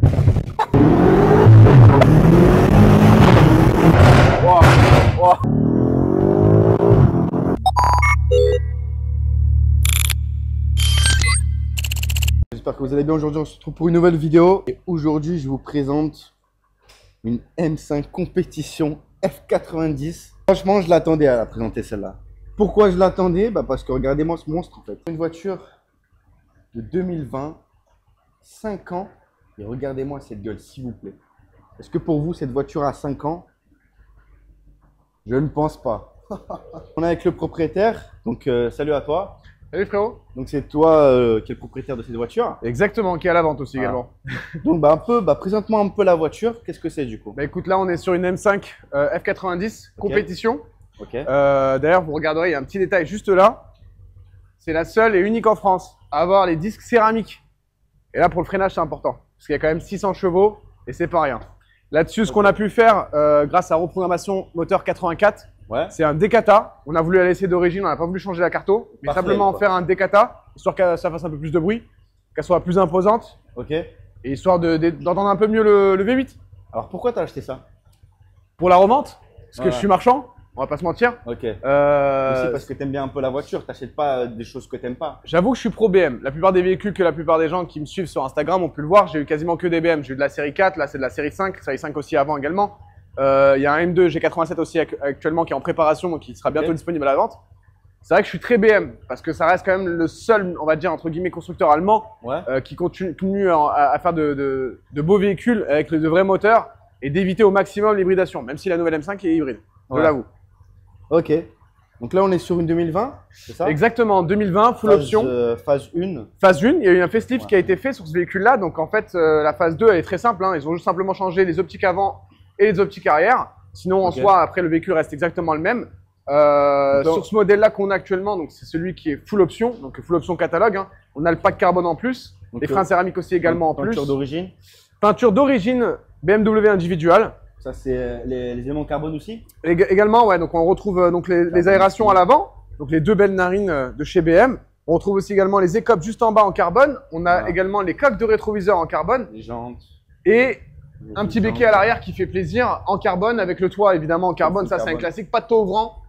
Wow. Wow. J'espère que vous allez bien. Aujourd'hui, on se retrouve pour une nouvelle vidéo. Et aujourd'hui, je vous présente une M5 compétition F90. Franchement, je l'attendais à la présenter celle-là. Pourquoi je l'attendais? Parce que regardez-moi ce monstre en fait. Une voiture de 2020, 5 ans. Et regardez-moi cette gueule, s'il vous plaît. Est-ce que pour vous, cette voiture a 5 ans? Je ne pense pas. On est avec le propriétaire. Donc, salut à toi. Salut frérot. Donc, c'est toi qui es le propriétaire de cette voiture. Exactement, qui est à la vente aussi également. Donc, présente-moi un peu la voiture. Qu'est-ce que c'est du coup? Écoute, là on est sur une M5 F90 compétition. Ok. D'ailleurs, vous regarderez, il y a un petit détail juste là. C'est la seule et unique en France à avoir les disques céramiques. Et là, pour le freinage, c'est important. Parce qu'il y a quand même 600 chevaux et c'est pas rien. Là-dessus, ce qu'on a pu faire grâce à reprogrammation moteur 84, c'est un décata. On a voulu la laisser d'origine, on n'a pas voulu changer la carto, mais simplement en faire un décata, histoire que ça fasse un peu plus de bruit, qu'elle soit plus imposante. Ok. Et histoire d'entendre un peu mieux le V8. Alors pourquoi tu as acheté ça? Pour la revente, parce que je suis marchand, on va pas se mentir. Ok. Aussi parce que tu aimes bien un peu la voiture, tu n'achètes pas des choses que tu n'aimes pas. J'avoue que je suis pro BM. La plupart des véhicules que la plupart des gens qui me suivent sur Instagram ont pu le voir, j'ai eu quasiment que des BM. J'ai eu de la série 4, là c'est de la série 5, série 5 aussi avant également. Il y a un M2 G87 aussi actuellement qui est en préparation, donc qui sera bientôt disponible à la vente. C'est vrai que je suis très BM, parce que ça reste quand même le seul, on va dire, entre guillemets, constructeur allemand qui continue à faire de beaux véhicules avec de vrais moteurs et d'éviter au maximum l'hybridation, même si la nouvelle M5 est hybride, je l'avoue. Ok. Donc là, on est sur une 2020, c'est ça? Exactement, 2020, full option. Phase 1. Phase 1, il y a eu un facelift qui a été fait sur ce véhicule-là. Donc en fait, la phase 2, elle est très simple. Ils ont juste simplement changé les optiques avant et les optiques arrière. Sinon, en soi, après, le véhicule reste exactement le même. Sur ce modèle-là qu'on a actuellement, donc c'est celui qui est full option, donc full option catalogue. On a le pack carbone en plus, donc, les freins céramiques aussi également en plus. Peinture d'origine. Peinture d'origine BMW individuelle. Ça, c'est les éléments carbone aussi? Également, ouais. Donc on retrouve donc les aérations à l'avant, donc les deux belles narines de chez BM. On retrouve aussi également les écopes juste en bas en carbone. On a également les coques de rétroviseur en carbone. Les jantes. Et un petit béquet à l'arrière qui fait plaisir en carbone avec le toit évidemment en carbone. Ça, c'est un classique, pas de taux ouvrant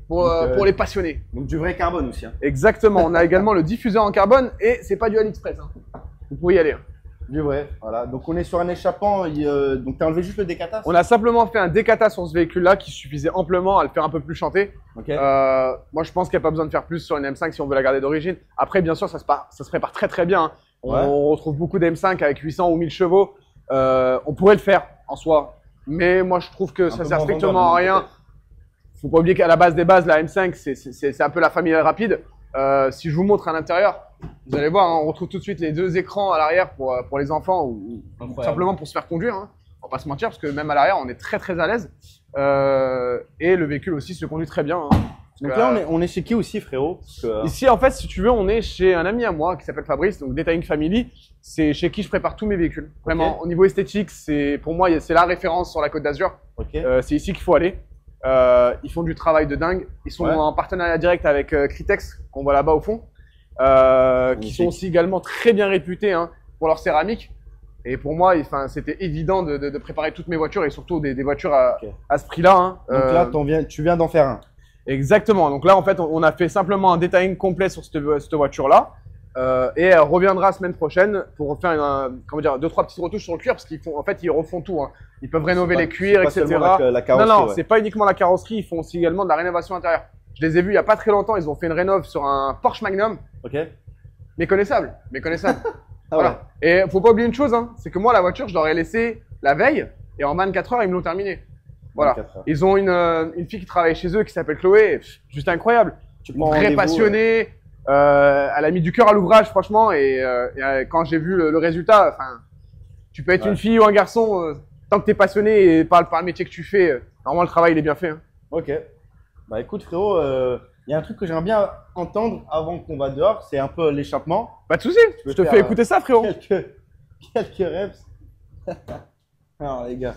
pour les passionnés. Donc du vrai carbone aussi. Exactement. On a également le diffuseur en carbone et c'est pas du AliExpress. Vous pouvez y aller. Du vrai, voilà. Donc on est sur un échappant. Donc tu as enlevé juste le décata? On a simplement fait un décata sur ce véhicule-là qui suffisait amplement à le faire un peu plus chanter. Moi, je pense qu'il n'y a pas besoin de faire plus sur une M5 si on veut la garder d'origine. Après, bien sûr, ça se prépare très très bien. On retrouve beaucoup d'M5 avec 800 ou 1000 chevaux. On pourrait le faire en soi, mais moi je trouve que ça sert strictement à rien. Faut pas oublier qu'à la base des bases, la M5 c'est un peu la famille rapide. Si je vous montre à l'intérieur, vous allez voir, on retrouve tout de suite les deux écrans à l'arrière pour les enfants ou simplement pour se faire conduire. On va pas se mentir parce que même à l'arrière on est très très à l'aise. Et le véhicule aussi se conduit très bien. Donc là on est chez qui aussi frérot? Ici en fait si tu veux on est chez un ami à moi qui s'appelle Fabrice, donc Detailing Family. C'est chez qui je prépare tous mes véhicules. Vraiment au niveau esthétique, pour moi c'est la référence sur la Côte d'Azur. C'est ici qu'il faut aller. Ils font du travail de dingue. Ils sont en partenariat direct avec Critex, qu'on voit là-bas au fond, qui sont aussi également très bien réputés pour leur céramique. Et pour moi, c'était évident de préparer toutes mes voitures et surtout des voitures à ce prix-là. Donc là, tu viens d'en faire un. Exactement. Donc là, en fait, on a fait simplement un detailing complet sur cette voiture-là. Et elle reviendra la semaine prochaine pour faire comment dire, 2-3 petites retouches sur le cuir parce qu'ils refont tout. Ils peuvent rénover les cuirs, etc. La carrosserie, non, c'est pas uniquement la carrosserie, ils font aussi également de la rénovation intérieure. Je les ai vus il y a pas très longtemps, ils ont fait une rénov sur un Porsche Magnum. Méconnaissable. Voilà. Et faut pas oublier une chose, c'est que moi la voiture, je l'aurais laissée la veille et en 24 heures, ils me l'ont terminée. Voilà. Ils ont une fille qui travaille chez eux qui s'appelle Chloé, juste incroyable. Une vraie passionnée. Elle a mis du cœur à l'ouvrage, franchement, et quand j'ai vu le résultat, tu peux être une fille ou un garçon, tant que tu es passionné et par le métier que tu fais, normalement le travail il est bien fait. Ok. Bah écoute frérot, il y a un truc que j'aimerais bien entendre avant qu'on va dehors, c'est un peu l'échappement. Pas de soucis, je te fais écouter ça frérot. Quelques reps. Alors les gars.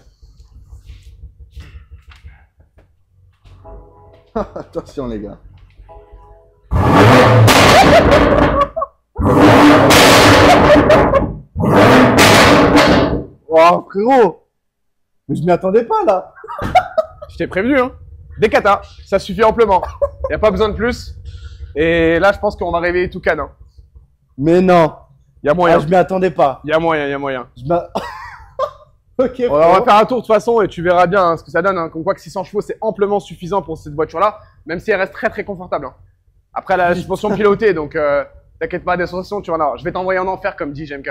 Attention les gars. Oh, frérot! Mais je m'y attendais pas, là! Je t'ai prévenu, hein. Des katas, ça suffit amplement. Y a pas besoin de plus. Et là, je pense qu'on va réveiller tout Cannes. Hein. Mais non! Y a moyen. Ah, je m'y attendais pas. Y a moyen, y a moyen. Ok, on va faire un tour de toute façon et tu verras bien hein, ce que ça donne. Hein. Comme quoi que 600 chevaux, c'est amplement suffisant pour cette voiture-là, même si elle reste très très confortable. Hein. Après, la suspension pilotée, donc t'inquiète pas, des sensations, tu vas en avoir. Je vais t'envoyer en enfer, comme dit JMK.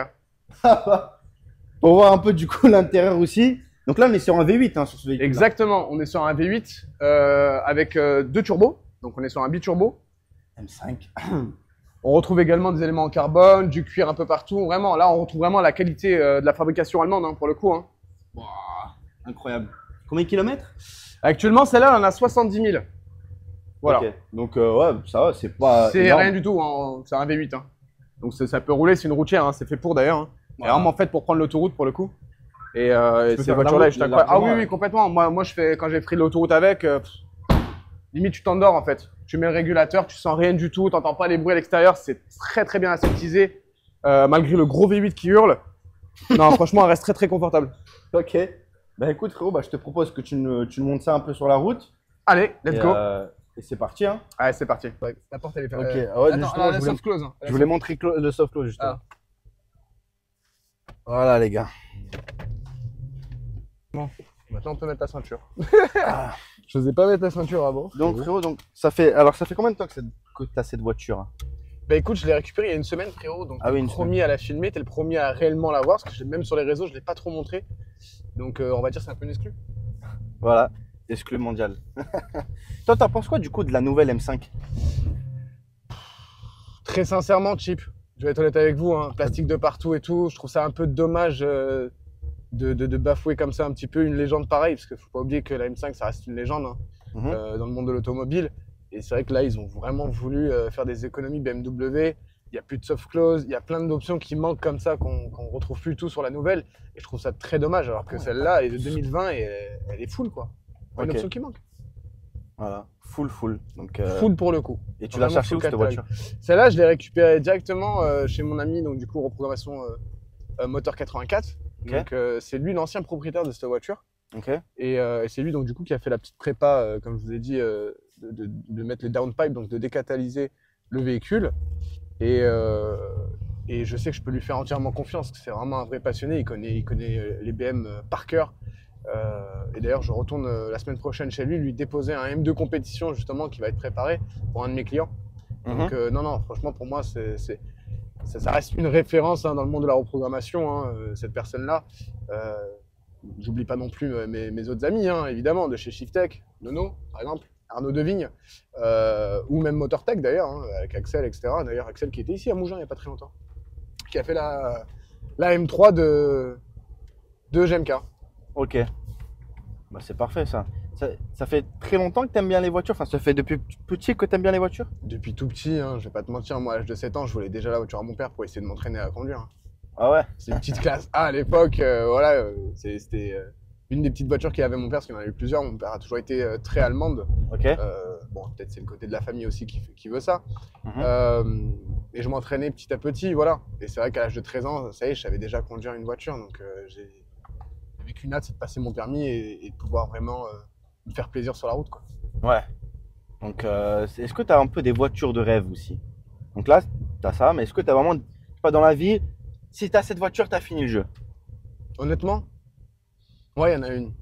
Pour voir un peu du coup l'intérieur aussi. Donc là, on est sur un V8 hein, sur ce véhicule. Exactement, on est sur un V8 avec deux turbos. Donc on est sur un biturbo. M5. On retrouve également des éléments en carbone, du cuir un peu partout. Vraiment, là, on retrouve vraiment la qualité de la fabrication allemande hein, pour le coup. Hein. Wow, incroyable. Combien de kilomètres? Actuellement, celle-là, on a 70 000. Voilà. Okay. Donc, ouais, ça va, c'est pas. C'est rien du tout, hein. C'est un V8. Hein. Donc, ça peut rouler, c'est une routière, hein. C'est fait pour d'ailleurs. Hein. Wow. C'est vraiment fait pour prendre l'autoroute pour le coup. Et ces voitures-là, je t'accrois. Ah oui, oui, complètement. Moi quand j'ai pris l'autoroute avec, limite, tu t'endors en fait. Tu mets le régulateur, tu sens rien du tout, tu n'entends pas les bruits à l'extérieur, c'est très très bien aseptisé, malgré le gros V8 qui hurle. Non, franchement, elle reste très très confortable. Ok. Bah écoute frérot, bah, je te propose que tu montes ça un peu sur la route. Allez, let's go. Et c'est parti. Hein. Allez, c'est parti. La porte elle est fermée. Ok. Ouais, attends, la soft close. Hein. Je voulais montrer le soft close justement. Voilà les gars. Bon, maintenant on peut mettre la ceinture. Je n'osais pas mettre la ceinture avant. Donc frérot, ça fait combien de temps que tu as cette voiture? Bah écoute, je l'ai récupérée il y a une semaine frérot, donc t'es le premier à la filmer, t'es le premier à réellement la voir, parce que même sur les réseaux je l'ai pas trop montré. Donc on va dire c'est un peu une exclu. Voilà, exclu mondial. Toi t'en penses quoi du coup de la nouvelle M5? Très sincèrement cheap, je vais être honnête avec vous, hein. Plastique de partout et tout, je trouve ça un peu dommage de bafouer comme ça un petit peu une légende pareille, parce qu'il faut pas oublier que la M5 ça reste une légende hein, dans le monde de l'automobile. Et c'est vrai que là, ils ont vraiment voulu faire des économies BMW. Il n'y a plus de soft close, il y a plein d'options qui manquent comme ça qu'on retrouve plus du tout sur la nouvelle. Et je trouve ça très dommage, alors que celle-là est de 2020 et elle est full quoi. Pas une option qui manque. Voilà, full. Donc, full pour le coup. Et tu l'as cherché où cette voiture? Celle-là, je l'ai récupérée directement chez mon ami, donc du coup, reprogrammation moteur 84. Okay. Donc c'est lui l'ancien propriétaire de cette voiture. Okay. Et c'est lui donc du coup qui a fait la petite prépa, comme je vous ai dit, de mettre les downpipes, donc de décatalyser le véhicule. Et je sais que je peux lui faire entièrement confiance, parce que c'est vraiment un vrai passionné, il connaît les BM par cœur. Et d'ailleurs je retourne la semaine prochaine chez lui déposer un M2 compétition justement qui va être préparé pour un de mes clients. Donc non, franchement pour moi ça reste une référence hein, dans le monde de la reprogrammation, hein, cette personne-là. J'oublie pas non plus mes autres amis, hein, évidemment, de chez Shiftech, Nono, par exemple, Arnaud Devigne, ou même Motortech d'ailleurs, hein, avec Axel, etc. D'ailleurs, Axel qui était ici à Mougins il n'y a pas très longtemps, qui a fait la M3 de GMK. Ok, bah, c'est parfait ça. Ça fait très longtemps que tu aimes bien les voitures, enfin ça fait depuis petit que tu aimes bien les voitures? Depuis tout petit, hein, je vais pas te mentir, moi à l'âge de 7 ans, je voulais déjà la voiture à mon père pour essayer de m'entraîner à conduire. Hein. Ah ouais? C'est une petite classe A à l'époque, voilà, c'était une des petites voitures qu'il avait mon père, parce qu'il en a eu plusieurs. Mon père a toujours été très allemande. Ok. Bon, peut-être c'est le côté de la famille aussi qui veut ça. Et je m'entraînais petit à petit, voilà. Et c'est vrai qu'à l'âge de 13 ans, ça y est, je savais déjà conduire une voiture, donc j'avais qu'une hâte, c'est de passer mon permis et de pouvoir vraiment me faire plaisir sur la route, quoi. Ouais. Donc, est-ce que tu as un peu des voitures de rêve aussi? Donc là, tu as ça, mais est-ce que tu as vraiment, pas dans la vie, si tu as cette voiture, tu as fini le jeu? Honnêtement, ouais, il y en a une.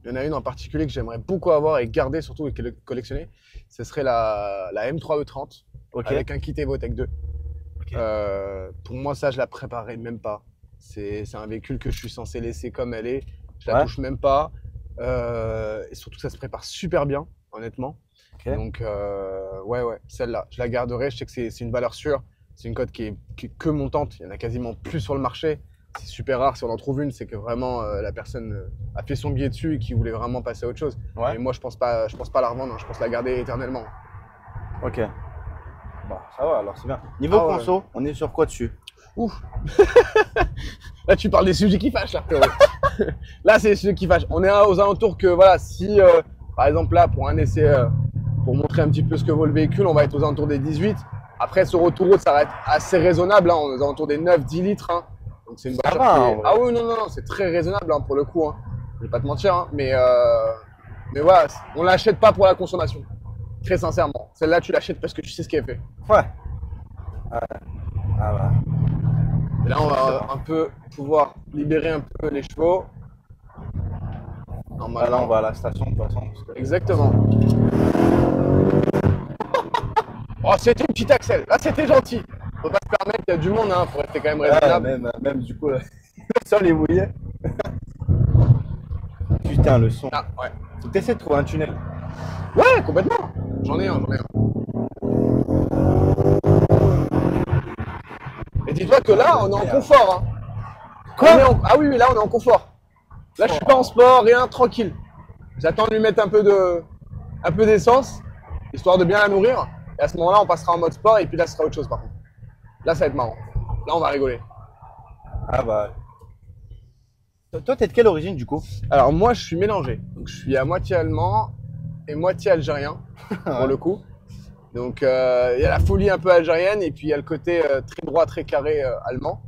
Il y en a une en particulier que j'aimerais beaucoup avoir et garder surtout et collectionner. Ce serait la M3 E30 avec un kit Evotech 2. Pour moi, ça, je la préparerais même pas. C'est un véhicule que je suis censé laisser comme elle est. Je la touche même pas. Et surtout, ça se prépare super bien, honnêtement. Donc, ouais, celle-là, je la garderai. Je sais que c'est une valeur sûre. C'est une cote qui est que montante. Il y en a quasiment plus sur le marché. C'est super rare. Si on en trouve une, c'est que vraiment la personne a fait son billet dessus et qui voulait vraiment passer à autre chose. Et moi, je pense pas la revendre. Hein. Je pense la garder éternellement. Ok. Bon, ça va, alors c'est bien. Niveau conso, on est sur quoi dessus? Ouf. Là, tu parles des sujets qui fâchent, là. Là, c'est les sujets qui fâchent. On est aux alentours que, voilà, si, par exemple, là, pour un essai, pour montrer un petit peu ce que vaut le véhicule, on va être aux alentours des 18. Après, sur autoroute, ça va être assez raisonnable. Hein. On est aux alentours des 9-10 litres. Hein. Donc c'est une voiture Ah oui, non, c'est très raisonnable hein, pour le coup. Hein. Je vais pas te mentir, hein, mais voilà, on l'achète pas pour la consommation. Très sincèrement. Celle-là, tu l'achètes parce que tu sais ce qu'elle fait. Ouais. Ah bah. Et là, on va un peu pouvoir libérer un peu les chevaux. Là, on va à la station de toute façon. Exactement. Oh, c'était une petite Axel. Là, c'était gentil. Faut pas se permettre, il y a du monde, hein, faut rester quand même raisonnable. Même du coup, le sol est mouillé. Putain, le son. Ah, ouais. Faut que t'essaies de trouver un tunnel. Ouais, complètement. J'en ai un. Et dis-toi que là, on est en confort. Hein. Quoi Ah oui, là, on est en confort. Là, je suis pas en sport, rien, tranquille. J'attends de lui mettre un peu d'essence, histoire de bien la nourrir. Et à ce moment-là, on passera en mode sport et puis là, ce sera autre chose par contre. Là, ça va être marrant. Là, on va rigoler. Ah bah. Toi, t'es de quelle origine du coup? Alors moi, je suis mélangé. Donc, je suis à moitié allemand et moitié algérien, pour le coup. Donc, il y a la folie un peu algérienne et puis il y a le côté très droit, très carré allemand.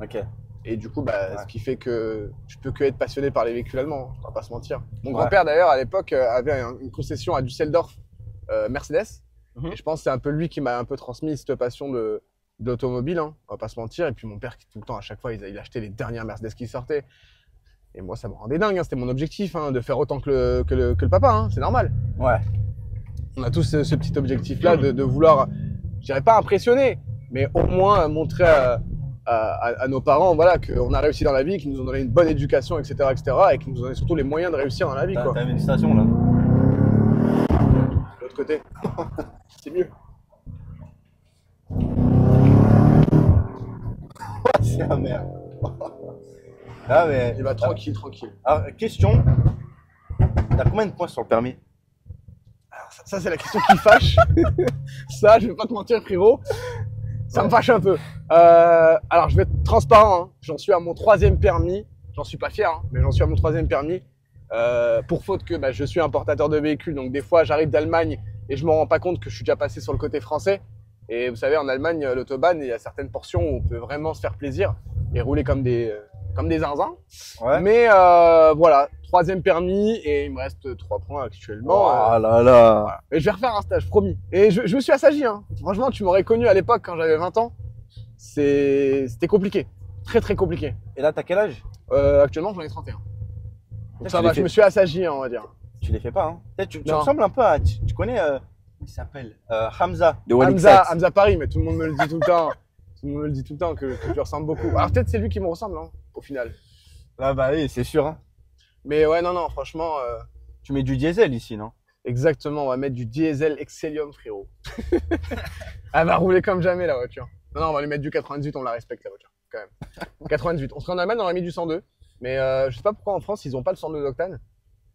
Ok. Et du coup, ce qui fait que je peux que être passionné par les véhicules allemands, on va pas se mentir. Mon grand-père, d'ailleurs, à l'époque, avait une concession à Düsseldorf Mercedes. Et je pense que c'est un peu lui qui m'a un peu transmis cette passion de l'automobile, hein, on va pas se mentir. Et puis mon père, qui tout le temps, à chaque fois, il achetait les dernières Mercedes qui sortaient. Et moi, ça me rendait dingue, hein, c'était mon objectif, hein, de faire autant que le papa, hein, c'est normal. Ouais. On a tous ce petit objectif-là de vouloir, je dirais pas impressionner, mais au moins montrer à nos parents, voilà, qu'on a réussi dans la vie, qu'ils nous ont donné une bonne éducation, etc., et qu'ils nous ont donné surtout les moyens de réussir dans la vie, quoi. T'avais une station là. De l'autre côté, c'est mieux. C'est un merde. Ah mais. Il va tranquille. Alors, question. T'as combien de points sur le permis? Alors, ça c'est la question qui fâche. Ça, je vais pas te mentir, frérot. Ça me fâche un peu. Alors, je vais être transparent. Hein. J'en suis à mon 3e permis. J'en suis pas fier, hein, mais j'en suis à mon 3e permis. Pour faute que je suis importateur de véhicules. Donc, des fois, j'arrive d'Allemagne et je me rends pas compte que je suis déjà passé sur le côté français. Et vous savez, en Allemagne, l'autobahn, il y a certaines portions où on peut vraiment se faire plaisir et rouler comme des zinzins. Ouais. Mais voilà, 3e permis et il me reste 3 points actuellement. Oh là là. Voilà. Et je vais refaire un stage, promis. Et je me suis assagi. Hein. Franchement, tu m'aurais connu à l'époque quand j'avais 20 ans. C'était compliqué. Très, très compliqué. Et là, t'as quel âge? Actuellement, j'en ai 31. Donc ça va, je me suis assagi, hein, on va dire. Tu les fais pas, hein? Tu ressembles un peu à... Tu connais... comment il s'appelle? Hamza de Walid Hamza Paris, mais tout le monde me le dit tout le temps. Tout le monde me le dit tout le temps que je lui ressemble beaucoup. Alors peut-être c'est lui qui me ressemble, hein, au final. Ah bah oui, c'est sûr. Hein. Mais ouais, non, franchement... Tu mets du diesel ici, non? Exactement, on va mettre du diesel Excellium, frérot. Elle va rouler comme jamais, la voiture. Non, on va lui mettre du 98, on la respecte, la voiture, quand même. 98. On serait en Allemagne, on aurait mis du 102. Mais je sais pas pourquoi en France, ils ont pas le 102 d'octane.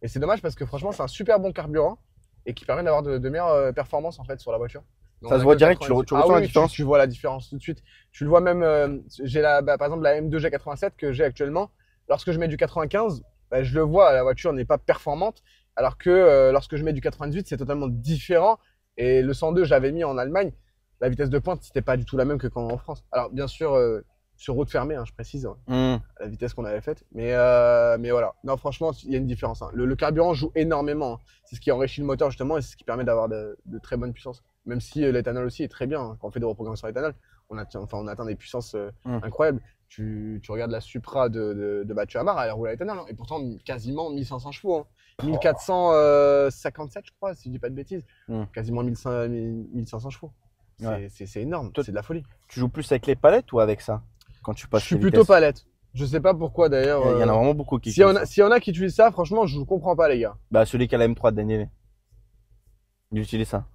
Et c'est dommage parce que franchement, c'est un super bon carburant et qui permet d'avoir de meilleures performances, en fait, sur la voiture. Donc, ça se voit direct, tu ressens la différence. Tu vois la différence tout de suite. Tu le vois même, j'ai par exemple la M2 G87 que j'ai actuellement. Lorsque je mets du 95, je le vois, la voiture n'est pas performante. Alors que lorsque je mets du 98, c'est totalement différent. Et le 102, je l'avais mis en Allemagne. La vitesse de pointe, c'était pas du tout la même que quand en France. Alors bien sûr, sur route fermée, hein, je précise, la vitesse qu'on avait faite. Mais voilà. Non, franchement, il y a une différence. Hein. Le carburant joue énormément. Hein. C'est ce qui enrichit le moteur justement et c'est ce qui permet d'avoir de très bonnes puissances. Même si l'éthanol aussi est très bien. Hein. Quand on fait des reprogrammations éthanol, on atteint des puissances incroyables. Tu regardes la Supra de Mathieu Amar, elle roule à l'éthanol. Hein. Et pourtant, quasiment 1500 chevaux. Hein. 1457, je crois, si je dis pas de bêtises. Quasiment 1500 chevaux. Ouais. C'est énorme, c'est de la folie. Tu joues plus avec les palettes ou avec ça quand tu passes? Je suis plutôt palette. Je sais pas pourquoi d'ailleurs. Il y en a vraiment beaucoup qui. S'il y en a qui utilisent ça, franchement, je comprends pas, les gars. Bah, celui qui a la M3 de Daniel, il utilise ça.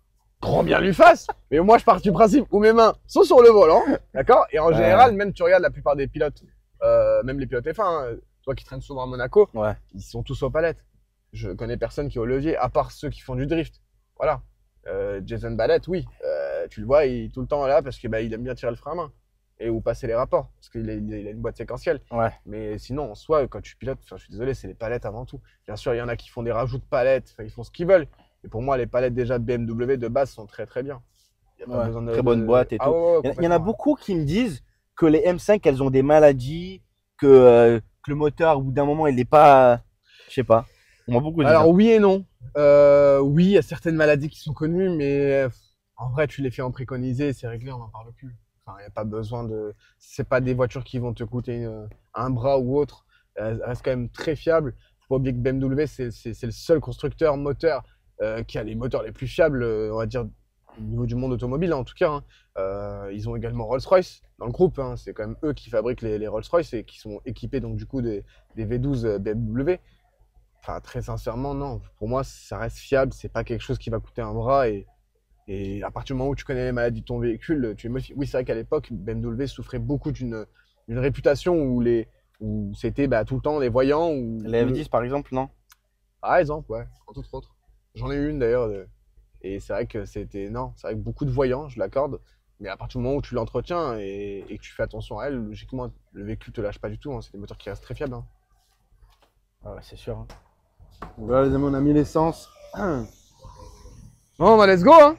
Grand bien lui fasse. Mais moi, je pars du principe où mes mains sont sur le volant, d'accord. Et en général, même tu regardes la plupart des pilotes, même les pilotes F1, hein, toi qui traînes souvent à Monaco, ils sont tous aux palettes. Je connais personne qui est au levier, à part ceux qui font du drift. Voilà. Jason Ballett, oui. Tu le vois, il est tout le temps là parce que il aime bien tirer le frein à main et ou passer les rapports parce qu'il a une boîte séquentielle. Ouais. Mais sinon, en soi, quand tu pilotes, je suis désolé, c'est les palettes avant tout. Bien sûr, il y en a qui font des rajouts de palettes, ils font ce qu'ils veulent. Et pour moi, les palettes déjà BMW de base sont très très bien. Il y a pas besoin de très bonne boîte et tout. Il y en a beaucoup qui me disent que les M5, elles ont des maladies, que le moteur, au bout d'un moment, il n'est pas, je sais pas. On m'a beaucoup dit Alors ça. oui et non. Oui, il y a certaines maladies qui sont connues, mais en vrai, tu les fais en préconisé, c'est réglé, on n'en parle plus. Enfin, il n'y a pas besoin de. C'est pas des voitures qui vont te coûter un bras ou autre. Elles restent quand même très fiables. Faut pas oublier que BMW, c'est le seul constructeur moteur qui a les moteurs les plus fiables, on va dire, au niveau du monde automobile, hein, en tout cas. Hein. Ils ont également Rolls-Royce dans le groupe. Hein. C'est quand même eux qui fabriquent les Rolls-Royce et qui sont équipés donc du coup des V12 BMW. Enfin, très sincèrement, non. Pour moi, ça reste fiable. C'est pas quelque chose qui va coûter un bras. Et à partir du moment où tu connais les maladies de ton véhicule, tu es motivé. Oui, c'est vrai qu'à l'époque, BMW souffrait beaucoup d'une réputation où c'était tout le temps les voyants. Les F10 par exemple, non? Par exemple, ouais, entre autres. J'en ai eu une d'ailleurs. Et c'est vrai que c'était. Non, c'est vrai que beaucoup de voyants, je l'accorde. Mais à partir du moment où tu l'entretiens et que tu fais attention à elle, logiquement, le véhicule te lâche pas du tout. Hein. C'est des moteurs qui restent très fiables. Hein. Ah ouais, c'est sûr. Hein. Voilà, les amis, on a mis l'essence. Bon, bah, let's go, hein.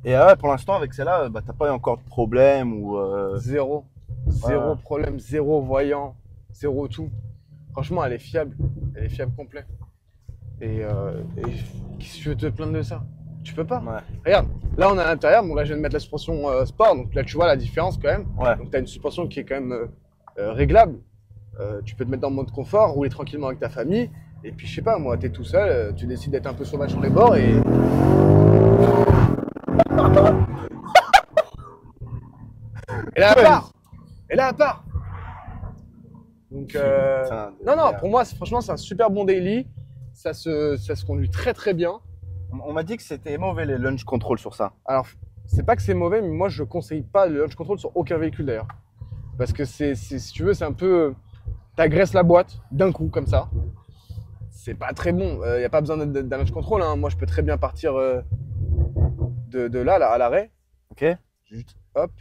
Et ouais, pour l'instant, avec celle-là, t'as pas eu encore de problème ou. Zéro. Zéro problème, zéro voyant, zéro tout. Franchement, elle est fiable. Elle est fiable complet. Et qu'est-ce que tu veux te plaindre de ça? Tu peux pas. Ouais. Regarde, là on est à l'intérieur. Bon, là je viens de mettre la suspension sport. Donc là tu vois la différence quand même. Ouais. Donc tu as une suspension qui est quand même réglable. Tu peux te mettre dans le mode confort, rouler tranquillement avec ta famille. Et puis je sais pas, moi, t'es tout seul, tu décides d'être un peu sauvage sur les bords et. Et là, à part. Et là, à part. Donc, non, pour moi, franchement, c'est un super bon daily. Ça se conduit très très bien. On m'a dit que c'était mauvais les launch control sur ça. Alors, c'est pas que c'est mauvais, mais moi, je conseille pas le launch control sur aucun véhicule d'ailleurs. Parce que si tu veux, c'est un peu. T'agresses la boîte d'un coup, comme ça. C'est pas très bon. Il n'y a pas besoin d'un launch control. Hein. Moi, je peux très bien partir de là, à l'arrêt. Ok. Juste, hop.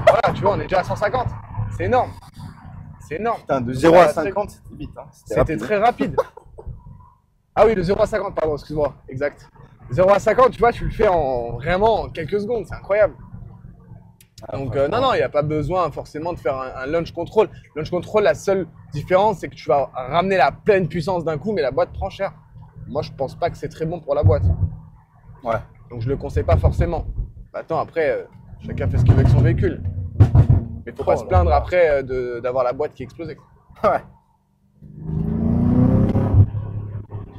Voilà, tu vois, on est déjà à 150. C'est énorme. C'est énorme. Putain, de 0 à 50, c'était vite. Hein. C'était très rapide. Ah oui, de 0 à 50, pardon, excuse-moi. Exact. 0 à 50, tu vois, tu le fais en vraiment quelques secondes. C'est incroyable. Donc non, il n'y a pas besoin forcément de faire un launch control. Launch control, la seule différence, c'est que tu vas ramener la pleine puissance d'un coup, mais la boîte prend cher. Moi, je pense pas que c'est très bon pour la boîte. Ouais. Donc je le conseille pas forcément. Attends, après, chacun fait ce qu'il veut avec son véhicule. Mais faut pas se plaindre après d'avoir la boîte qui est explosée. Ouais.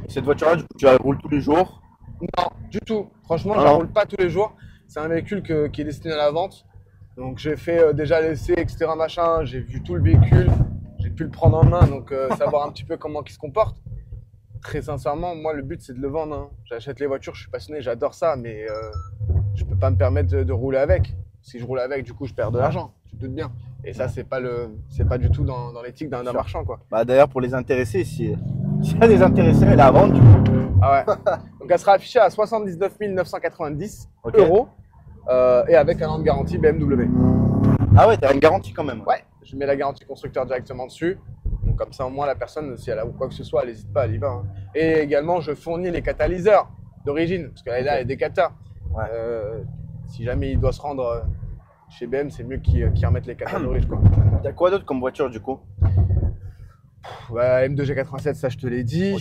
Cette voiture-là, tu la roules tous les jours? Non, du tout. Franchement, je la roule pas tous les jours. C'est un véhicule qui est destiné à la vente. Donc j'ai fait déjà l'essai, etc. machin. J'ai vu tout le véhicule. J'ai pu le prendre en main, donc savoir un petit peu comment il se comporte. Très sincèrement, moi le but c'est de le vendre. Hein. J'achète les voitures, je suis passionné, j'adore ça, mais je peux pas me permettre de rouler avec. Si je roule avec, du coup, je perds de l'argent. Tu te doutes bien. Et ça, c'est pas du tout dans l'éthique d'un marchand, quoi. D'ailleurs, pour les intéressés, s'il y a des intéressés à la vente, du coup. Ah ouais. Donc elle sera affichée à 79 990 euros et avec un an de garantie BMW. Ah ouais, t'as une garantie quand même. Ouais, je mets la garantie constructeur directement dessus. Donc comme ça, au moins, la personne, si elle a quoi que ce soit, elle n'hésite pas, elle y va. Hein. Et également, je fournis les catalyseurs d'origine, parce qu'elle est là, elle est des cata. Ouais. Si jamais il doit se rendre chez BM, c'est mieux qu'ils remettent les cata d'origine, quoi. T'as quoi d'autre comme voiture, du coup? Ouais, M2 G87, ça je te l'ai dit.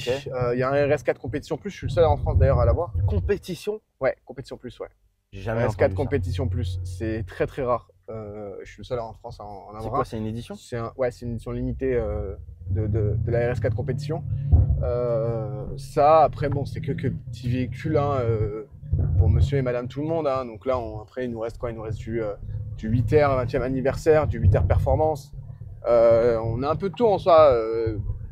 Il y a un RS4 Compétition Plus, je suis le seul en France d'ailleurs à l'avoir. Compétition? Ouais, Compétition Plus, ouais. J'ai jamais RS4 Compétition Plus, c'est très très rare. Je suis le seul en France à en avoir. C'est quoi, c'est une édition? Ouais, c'est une édition limitée de la RS4 Compétition. Ça, après, bon, c'est que petit véhicule hein, pour monsieur et madame tout le monde. Hein. Donc là, après, il nous reste quoi? Il nous reste du 8R 20e anniversaire, du 8R Performance. On a un peu de tout en soi.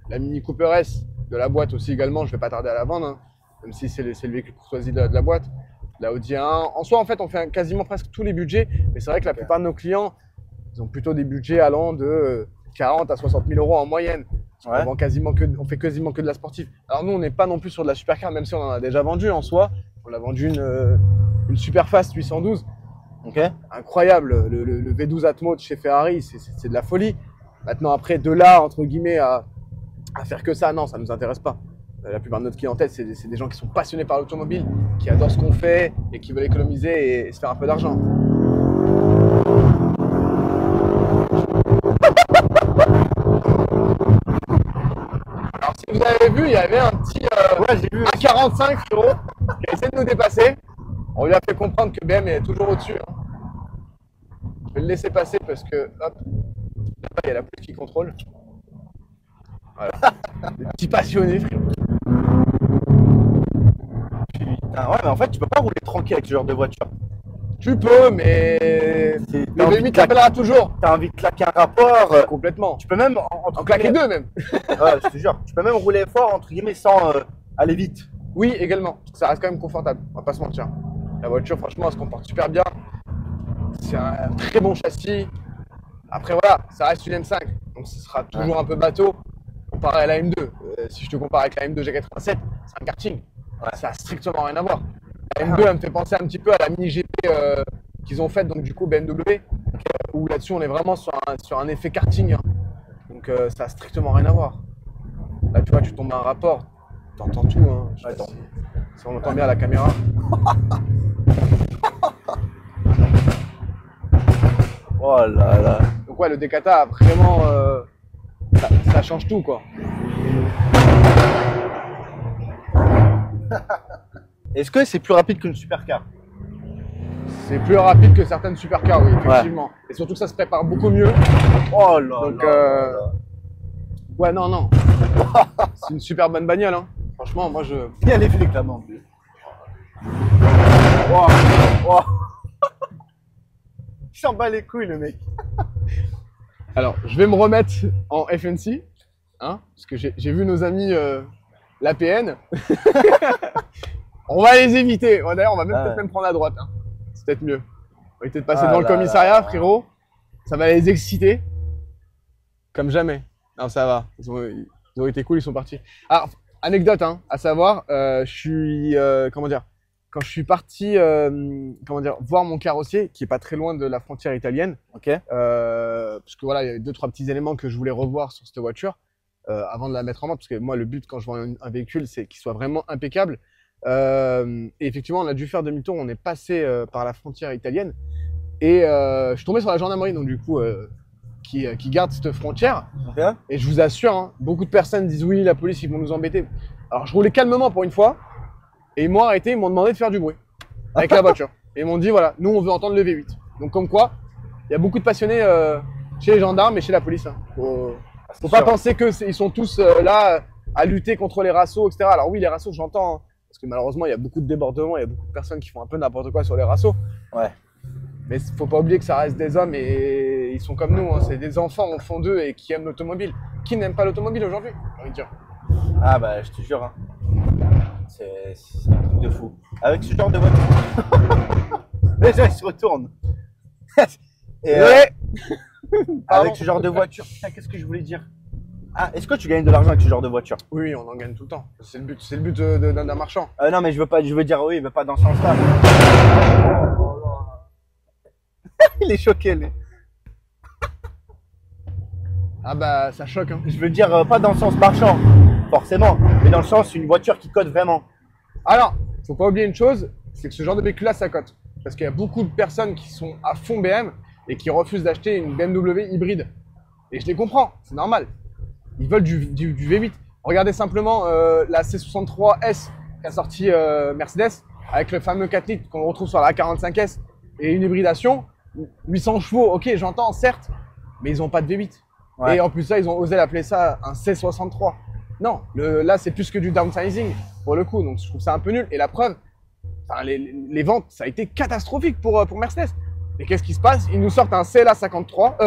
La Mini Cooper S de la boîte aussi également, je vais pas tarder à la vendre, hein, même si c'est le véhicule courtoisie de la boîte. La Audi A1. En soi, en fait, on fait quasiment presque tous les budgets, mais c'est vrai que la plupart de nos clients, ils ont plutôt des budgets allant de 40 à 60 000 euros en moyenne. Ouais. On fait quasiment que de la sportive. Alors nous, on n'est pas non plus sur de la supercar, même si on en a déjà vendu en soi. On a vendu une Superfast 812. Okay. Incroyable, le V12 Atmo de chez Ferrari, c'est de la folie. Maintenant, après, de là, entre guillemets, à faire que ça, non, ça ne nous intéresse pas. La plupart de notre clientèle, c'est des gens qui sont passionnés par l'automobile, qui adorent ce qu'on fait et qui veulent économiser et se faire un peu d'argent. Alors si vous avez vu, il y avait un petit un 45 frérot qui a essayé de nous dépasser. On lui a fait comprendre que BM est toujours au-dessus. Hein. Je vais le laisser passer parce que, hop, là-bas, il y a la police qui contrôle. Voilà. Des petits passionnés, frérot. Putain, ouais, mais en fait, tu peux pas rouler tranquille avec ce genre de voiture. Tu peux, mais le VMI t'appellera toujours. T'as envie de claquer un rapport. Complètement. Tu peux même en claquer deux, même. Ouais, je te jure. Tu peux même rouler fort, entre guillemets, sans aller vite. Oui, également. Ça reste quand même confortable. On va pas se mentir. La voiture, franchement, elle se comporte super bien. C'est un très bon châssis. Après, voilà, ça reste une M5. Donc, ce sera toujours un peu bateau comparé à la M2. Si je te compare avec la M2 G87, c'est un karting. Ouais. Ça a strictement rien à voir. La M2, elle me fait penser un petit peu à la mini GP qu'ils ont faite, donc du coup BMW, où là-dessus, on est vraiment sur un effet karting. Hein. Donc, ça a strictement rien à voir. Là, tu vois, tu tombes à un rapport, t'entends tout. Hein. Si on entend bien à la caméra. Oh là là. Donc ouais, le Decata, vraiment, ça change tout, quoi. Est-ce que c'est plus rapide qu'une supercar? C'est plus rapide que certaines supercars, oui, effectivement. Ouais. Et surtout que ça se prépare beaucoup mieux. Oh là. Donc, là. Ouais, non. C'est une super bonne bagnole, hein. Franchement, moi je. Il y a les flics là-bas en plus. Wow. Il s'en bat les couilles, le mec. Alors, je vais me remettre en FNC, hein, parce que j'ai vu nos amis l'APN. On va les éviter. D'ailleurs, on va peut-être même prendre à droite. Hein. C'est peut-être mieux. On va éviter de passer devant le commissariat, frérot. Ça va les exciter. Comme jamais. Non, ça va. Ils ont été cool, ils sont partis. Alors, anecdote, hein, à savoir, je suis, comment dire, quand je suis parti, voir mon carrossier, qui est pas très loin de la frontière italienne, parce que voilà, il y avait 2-3 petits éléments que je voulais revoir sur cette voiture avant de la mettre en vente, parce que moi, le but quand je vends un véhicule, c'est qu'il soit vraiment impeccable. Et effectivement, on a dû faire demi-tour, on est passé par la frontière italienne, et je suis tombé sur la gendarmerie, donc du coup, qui garde cette frontière. Et je vous assure, hein, beaucoup de personnes disent oui, la police, ils vont nous embêter. Alors, je roulais calmement pour une fois. Et ils m'ont arrêté, ils m'ont demandé de faire du bruit avec la voiture. Et ils m'ont dit, voilà, nous on veut entendre le V8. Donc comme quoi, il y a beaucoup de passionnés chez les gendarmes et chez la police. Hein. Faut pas penser qu'ils sont tous là à lutter contre les rassos, etc. Alors oui, les rassos, j'entends, hein, parce que malheureusement, il y a beaucoup de débordements, il y a beaucoup de personnes qui font un peu n'importe quoi sur les rassos. Ouais. Mais faut pas oublier que ça reste des hommes et ils sont comme nous. Hein. C'est des enfants au fond d'eux et qui aiment l'automobile. Qui n'aime pas l'automobile aujourd'hui, j'ai envie de dire. Ah bah, je te jure. Hein. C'est un truc de fou. Avec ce genre de voiture. Les gens ils se retournent. Et avec ce genre de voiture, putain, qu'est-ce que je voulais dire? Ah, est-ce que tu gagnes de l'argent avec ce genre de voiture? Oui, on en gagne tout le temps. C'est le but d'un marchand. Non, mais je veux dire oui, mais pas dans ce sens-là. Il est choqué, lui. Ah bah, ça choque. Hein. Je veux dire pas dans le sens marchand, forcément, mais dans le sens une voiture qui cote vraiment. Alors, faut pas oublier une chose, c'est que ce genre de véhicule-là, ça cote. Parce qu'il y a beaucoup de personnes qui sont à fond BM et qui refusent d'acheter une BMW hybride. Et je les comprends, c'est normal. Ils veulent du V8. Regardez simplement la C63S qu'a sorti Mercedes avec le fameux 4 litres qu'on retrouve sur la A45S et une hybridation. 800 chevaux, ok, j'entends, certes, mais ils n'ont pas de V8. Ouais. Et en plus, ça, ils ont osé l'appeler ça un C63. Non, là, c'est plus que du downsizing pour le coup. Donc, je trouve ça un peu nul. Et la preuve, enfin, les ventes, ça a été catastrophique pour Mercedes. Et qu'est-ce qui se passe? Ils nous sortent un CLE 53,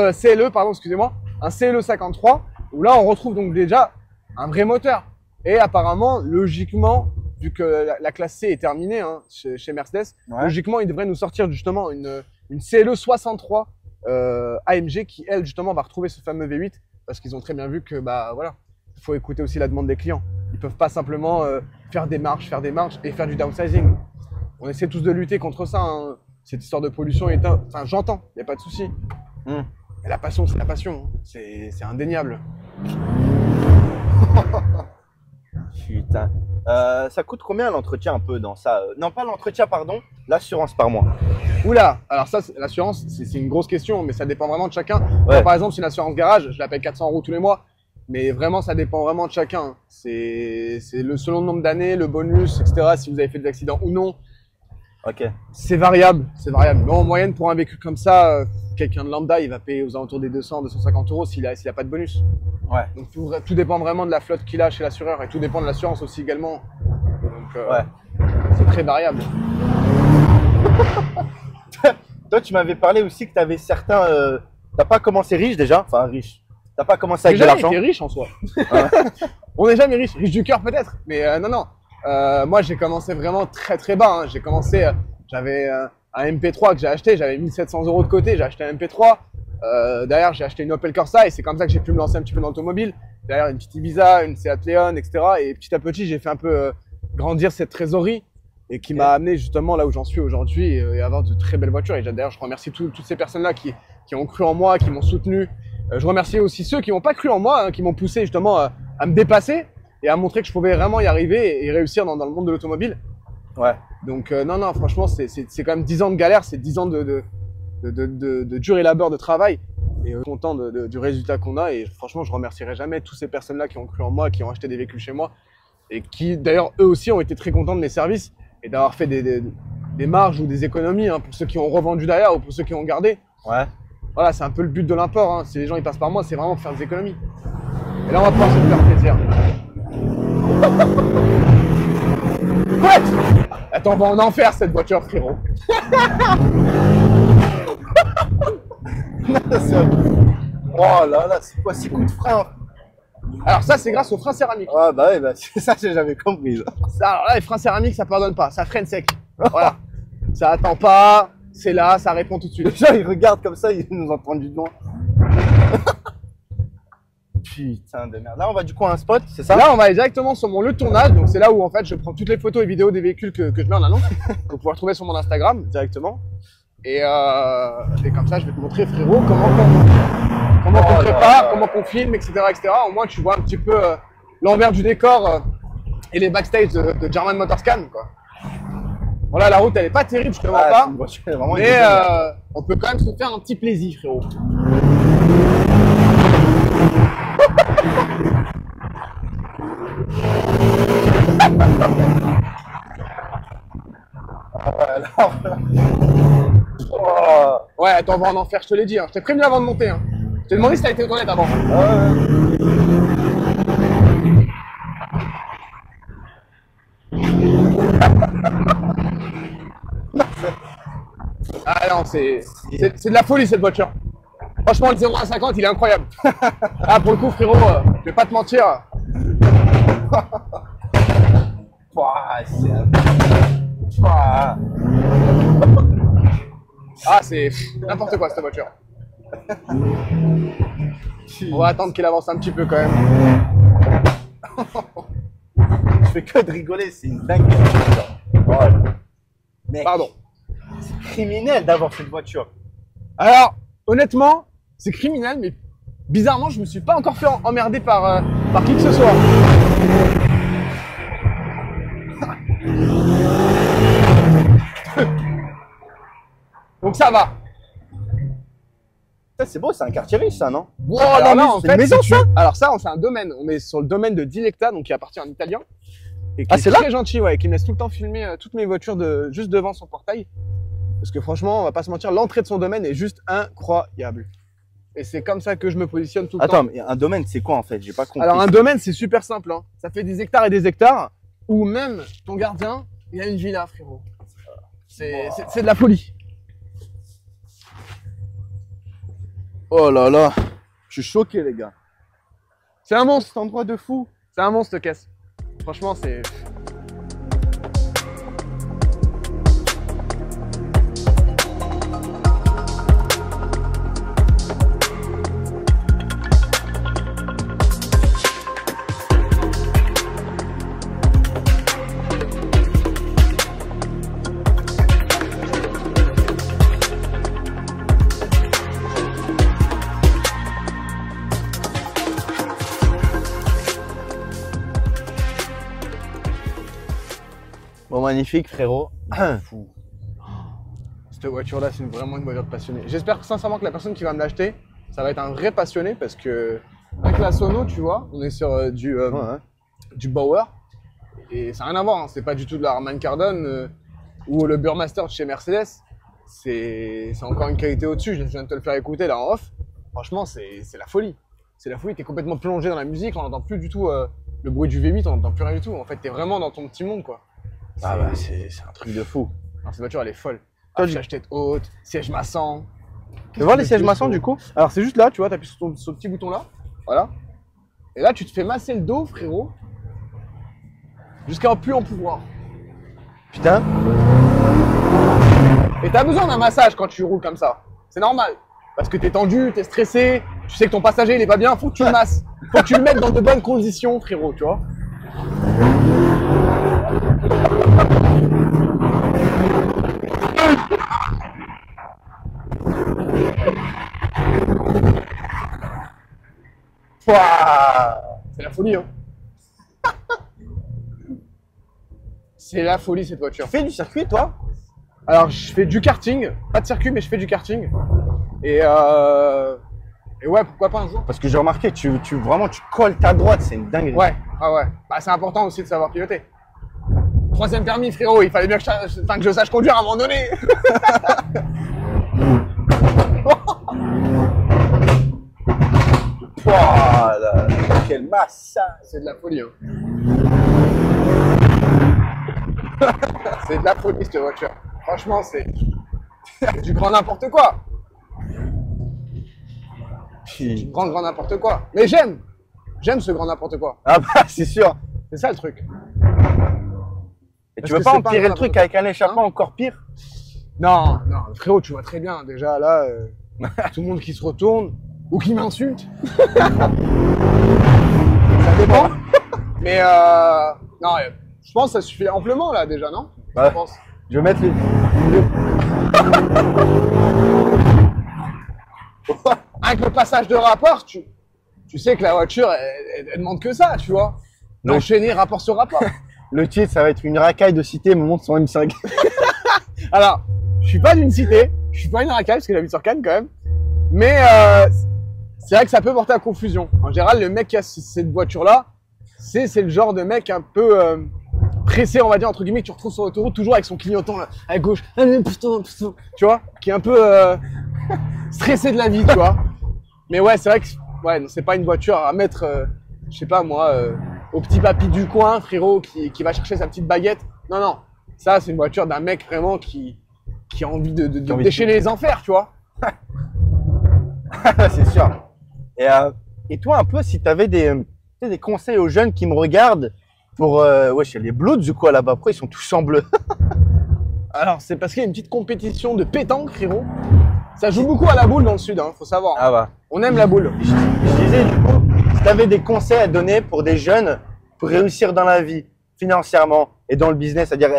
où là, on retrouve donc déjà un vrai moteur. Et apparemment, logiquement, vu que la classe C est terminée hein, chez Mercedes, logiquement, ils devraient nous sortir justement une CLE 63 AMG qui, elle, justement, va retrouver ce fameux V8 parce qu'ils ont très bien vu que, bah voilà, il faut écouter aussi la demande des clients. Ils peuvent pas simplement faire des marches et faire du downsizing. On essaie tous de lutter contre ça. Hein. Cette histoire de pollution est enfin, j'entends, il n'y a pas de souci. Mais la passion, c'est la passion. C'est indéniable. Putain. Ça coûte combien l'entretien un peu dans ça? Non, pas l'entretien, pardon. L'assurance par mois. Oula, alors ça, l'assurance, c'est une grosse question, mais ça dépend vraiment de chacun. Ouais. Moi, par exemple, c'est une assurance garage, je la paye 400 € tous les mois. Mais vraiment, ça dépend vraiment de chacun. C'est selon le nombre d'années, le bonus, etc. Si vous avez fait des accidents ou non. Ok. C'est variable, c'est variable. Mais en moyenne, pour un véhicule comme ça, quelqu'un de lambda, il va payer aux alentours des 200, 250 € s'il a pas de bonus. Ouais. Donc tout dépend vraiment de la flotte qu'il a chez l'assureur et tout dépend de l'assurance aussi également. Donc c'est très variable. Toi, tu m'avais parlé aussi que tu avais certains. T'as pas commencé riche déjà? Enfin, riche. T'as pas commencé avec de l'argent? On est riche en soi. On n'est jamais riche. Riche du cœur peut-être. Mais non. Moi, j'ai commencé vraiment très très bas. Hein. J'ai commencé, j'avais un MP3 que j'ai acheté. J'avais 1700 € de côté. J'ai acheté un MP3. Derrière, j'ai acheté une Opel Corsa et c'est comme ça que j'ai pu me lancer un petit peu dans l'automobile. Derrière, une petite Ibiza, une Seat Leon, etc. Et petit à petit, j'ai fait un peu grandir cette trésorerie et qui m'a amené justement là où j'en suis aujourd'hui et avoir de très belles voitures. Et d'ailleurs, je remercie toutes ces personnes-là qui ont cru en moi, qui m'ont soutenu. Je remercie aussi ceux qui n'ont pas cru en moi, hein, qui m'ont poussé justement à me dépasser et à montrer que je pouvais vraiment y arriver et réussir dans le monde de l'automobile. Ouais. Donc non, franchement, c'est quand même 10 ans de galère, c'est 10 ans de dur et labeur de travail. Et content du résultat qu'on a. Et franchement, je remercierai jamais toutes ces personnes-là qui ont cru en moi, qui ont acheté des véhicules chez moi et qui, d'ailleurs, eux aussi ont été très contents de mes services et d'avoir fait des marges ou des économies hein, pour ceux qui ont revendu derrière ou pour ceux qui ont gardé. Ouais. Voilà, c'est un peu le but de l'import. Hein. Si les gens ils passent par moi, c'est vraiment pour faire des économies. Et là, on va pouvoir se faire plaisir. What? Attends, on va en enfer cette voiture, frérot. Oh là là, c'est quoi 6 coups de frein? Alors ça, c'est grâce aux freins céramiques. Ah bah ouais, bah ça j'ai jamais compris. Alors là, les freins céramiques, ça pardonne pas, ça freine sec. Voilà. Ça attend pas, c'est là, ça répond tout de suite. Les gens ils regardent comme ça, ils nous entendent du loin. Putain de merde. Là on va du coup à un spot, c'est ça? Là on va aller directement sur mon lieu de tournage, donc c'est là où en fait je prends toutes les photos et vidéos des véhicules que je mets en annonce. Pour pouvoir trouver sur mon Instagram directement. Et comme ça je vais te montrer frérot comment on prépare, comment on filme, etc., etc. Au moins tu vois un petit peu l'envers du décor et les backstage de German Motorscan quoi. Voilà, la route elle est pas terrible, je te mens pas. Mais on peut quand même se faire un petit plaisir frérot. Ouais, attends, on va en enfer, je te l'ai dit. Hein. Je t'ai prévenu avant de monter. Hein. Je t'ai demandé si t'as été aux toilettes avant. Ah non, c'est de la folie cette voiture. Franchement, le 0 à 50, il est incroyable. Ah, pour le coup, frérot, je vais pas te mentir. Ah, c'est n'importe quoi cette voiture. On va attendre qu'il avance un petit peu quand même. Je fais que de rigoler, c'est une dingue. Mec, pardon. C'est criminel d'avoir cette voiture. Alors, honnêtement, c'est criminel, mais bizarrement, je me suis pas encore fait emmerder par qui que ce soit. Donc ça va. C'est beau, c'est un quartier riche ça, non? Wow, alors là, en fait, une maison, ça. Alors ça, c'est un domaine. On est sur le domaine de Dilecta, donc qui appartient à un Italien. Et qui est très gentil, ouais, qui me laisse tout le temps filmer toutes mes voitures juste devant son portail. Parce que franchement, on va pas se mentir, l'entrée de son domaine est juste incroyable. Et c'est comme ça que je me positionne tout le temps. Attends, mais un domaine, c'est quoi en fait? J'ai pas compris. Alors un domaine, c'est super simple. Hein. Ça fait des hectares et des hectares. Où même ton gardien, il a une villa, frérot. C'est de la folie. Oh là là, je suis choqué les gars. C'est un monstre. Cet endroit de fou. C'est un monstre, cette caisse. Franchement, c'est... magnifique, frérot. Fou. Cette voiture-là, c'est vraiment une voiture de passionné. J'espère sincèrement que la personne qui va me l'acheter, ça va être un vrai passionné parce que avec la Sono, tu vois, on est sur du Bauer et ça n'a rien à voir. Hein. C'est pas du tout de la Harman Kardon ou le Burmaster de chez Mercedes. C'est encore une qualité au-dessus. Je viens de te le faire écouter là en off. Franchement, c'est la folie. C'est la folie. T'es complètement plongé dans la musique. On n'entend plus du tout le bruit du V8. On n'entend plus rien du tout. En fait, t'es vraiment dans ton petit monde, quoi. Ah bah, c'est un truc de fou. Alors, cette voiture, elle est folle. Affichage tête haute, siège massant. Tu veux voir les sièges massants du coup? Alors, c'est juste là, tu vois, t'appuies sur ce petit bouton là. Voilà. Et là, tu te fais masser le dos, frérot. Jusqu'à plus en pouvoir. Putain. Et t'as besoin d'un massage quand tu roules comme ça. C'est normal. Parce que t'es tendu, t'es stressé, tu sais que ton passager il est pas bien, faut que tu le masses. Faut que tu le mettes dans de bonnes conditions, frérot, tu vois. C'est la folie, hein. C'est la folie cette voiture. Tu fais du circuit, toi? Alors, je fais du karting. Pas de circuit, mais je fais du karting. Et ouais, pourquoi pas un jour. Parce que j'ai remarqué, vraiment, tu colles ta droite, c'est une dinguerie. Ouais, ah ouais. Bah, c'est important aussi de savoir piloter. 3e permis, frérot, il fallait bien que je sache conduire à un moment donné. Voilà, quelle masse! C'est de la folie, hein. C'est de la folie, cette voiture. Franchement, c'est du grand n'importe quoi. Du grand n'importe quoi. Mais j'aime ce grand n'importe quoi. Ah bah, c'est sûr. C'est ça le truc. Et tu veux pas empirer le truc avec un échappement encore pire? Non, non, frérot, tu vois très bien. Déjà, là, tout le monde qui se retourne ou qui m'insulte. Ça dépend. Mais non, je pense que ça suffit amplement, là, déjà, non? Ouais. Je pense. Je vais mettre les... Avec le passage de rapport, tu sais que la voiture, elle demande que ça, tu vois. D'enchaîner rapport sur rapport. Le titre, ça va être une racaille de cité, me montre son M5. Alors, je suis pas d'une cité, je suis pas une racaille parce que j'habite sur Cannes quand même. Mais c'est vrai que ça peut porter à confusion. En général, le mec qui a cette voiture-là, c'est le genre de mec un peu pressé, on va dire, entre guillemets, que tu retrouves sur l'autoroute, toujours avec son clignotant là, à gauche. Tu vois, qui est un peu stressé de la vie, tu vois. Mais ouais, c'est vrai que ouais, c'est pas une voiture à mettre, je sais pas moi, au petit papy du coin, frérot, qui va chercher sa petite baguette. Non, non. Ça, c'est une voiture d'un mec vraiment qui a envie de déchaîner les enfers, tu vois. C'est sûr. Et toi, un peu, si tu avais des conseils aux jeunes qui me regardent pour... wesh, il y a les Bloods du coup là-bas. Pourquoi ils sont tous en bleu? Alors, c'est parce qu'il y a une petite compétition de pétanque, frérot. Ça joue beaucoup à la boule dans le sud, hein, faut savoir. Ah bah. On aime la boule. Je disais, du coup, si tu avais des conseils à donner pour des jeunes pour réussir dans la vie, financièrement et dans le business, c'est-à-dire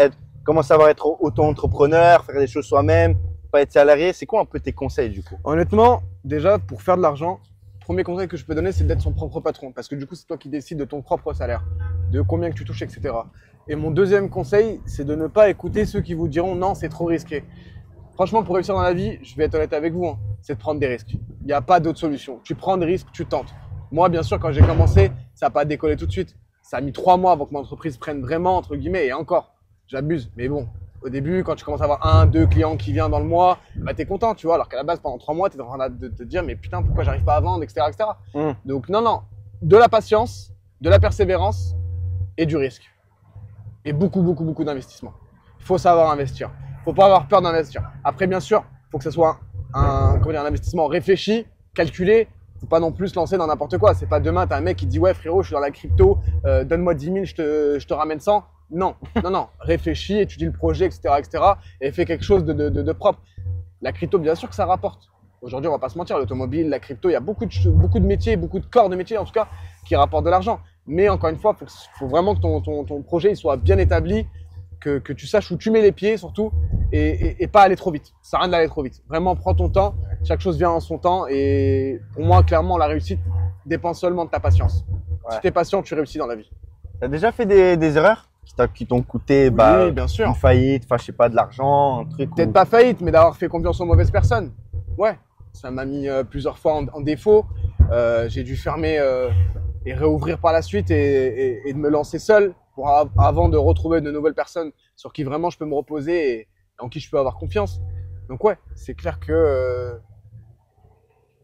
commencer à être auto-entrepreneur, faire des choses soi-même, pas être salarié, c'est quoi un peu tes conseils du coup? Honnêtement, déjà, pour faire de l'argent, le premier conseil que je peux donner, c'est d'être son propre patron. Parce que du coup, c'est toi qui décides de ton propre salaire, de combien que tu touches, etc. Et mon deuxième conseil, c'est de ne pas écouter ceux qui vous diront non, c'est trop risqué. Franchement, pour réussir dans la vie, je vais être honnête avec vous, hein, c'est de prendre des risques. Il n'y a pas d'autre solution. Tu prends des risques, tu tentes. Moi, bien sûr, quand j'ai commencé, ça n'a pas décollé tout de suite. Ça a mis 3 mois avant que mon entreprise prenne vraiment, entre guillemets, et encore, j'abuse. Mais bon, au début, quand tu commences à avoir 1, 2 clients qui viennent dans le mois, bah t'es content, tu vois. Alors qu'à la base, pendant 3 mois, t'es en train de te dire, mais putain, pourquoi j'arrive pas à vendre, etc., etc. Donc, non, non. De la patience, de la persévérance et du risque. Et beaucoup, beaucoup, beaucoup d'investissement. Il faut savoir investir. Faut pas avoir peur d'investir. Après, bien sûr, faut que ce soit un investissement réfléchi, calculé. Faut pas non plus se lancer dans n'importe quoi. C'est pas demain, t'as un mec qui dit ouais frérot, je suis dans la crypto, donne-moi 10 000, je te ramène 100. Non, non, non. Réfléchis, étudie le projet, etc., etc. Et fais quelque chose de propre. La crypto, bien sûr que ça rapporte. Aujourd'hui, on va pas se mentir, l'automobile, la crypto, il y a beaucoup de métiers, beaucoup de corps de métiers en tout cas, qui rapportent de l'argent. Mais encore une fois, faut vraiment que ton projet il soit bien établi, que tu saches où tu mets les pieds surtout, et pas aller trop vite. Ça sert à rien d'aller trop vite. Vraiment, prends ton temps. Chaque chose vient en son temps. Et pour moi, clairement, la réussite dépend seulement de ta patience. Ouais. Si tu es patient, tu réussis dans la vie. Tu as déjà fait des erreurs? qui t'ont coûté oui, bien sûr. une faillite, enfin je sais pas, de l'argent, un truc. Peut-être pas faillite, mais d'avoir fait confiance aux mauvaises personnes. Ouais, ça m'a mis plusieurs fois en défaut. J'ai dû fermer et réouvrir par la suite et de me lancer seul avant de retrouver de nouvelles personnes sur qui vraiment je peux me reposer et en qui je peux avoir confiance. Donc ouais, c'est clair que